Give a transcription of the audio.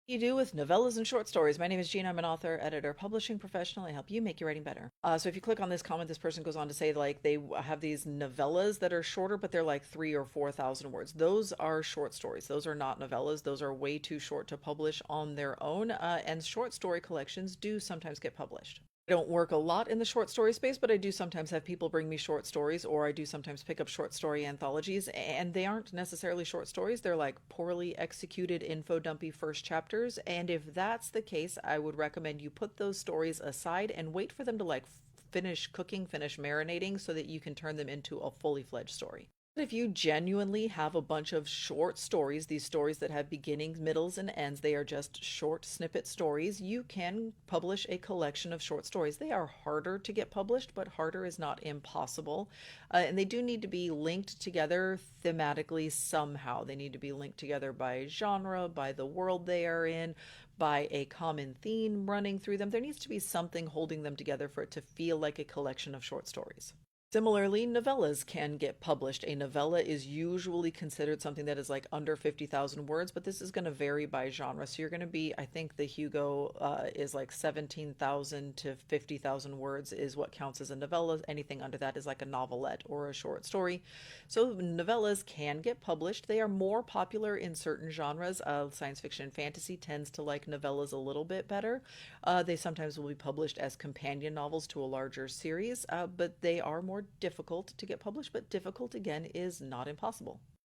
You do with novellas and short stories. My name is Jean. I'm an author, editor, publishing professional. I help you make your writing better. So if you click on this comment, this person goes on to say like they have these novellas that are shorter, but they're like 3 or 4 thousand words. Those are short stories. Those are not novellas. Those are way too short to publish on their own. And short story collections do sometimes get published. I don't work a lot in the short story space, but I do sometimes have people bring me short stories, or I do sometimes pick up short story anthologies, and they aren't necessarily short stories. They're like poorly executed info dumpy first chapters. And if that's the case, I would recommend you put those stories aside and wait for them to like finish cooking, finish marinating so that you can turn them into a fully fledged story. If you genuinely have a bunch of short stories, these stories that have beginnings, middles, and ends, they are just short snippet stories, you can publish a collection of short stories. They are harder to get published, but harder is not impossible. And they do need to be linked together thematically somehow. They need to be linked together by genre, by the world they are in, by a common theme running through them. There needs to be something holding them together for it to feel like a collection of short stories. Similarly, novellas can get published. A novella is usually considered something that is like under 50,000 words, but this is going to vary by genre. So you're going to be, I think the Hugo is like 17,000 to 50,000 words is what counts as a novella. Anything under that is like a novelette or a short story. So novellas can get published. They are more popular in certain genres. Science fiction and fantasy tends to like novellas a little bit better. They sometimes will be published as companion novels to a larger series, but they are more difficult to get published. But difficult, again, is not impossible.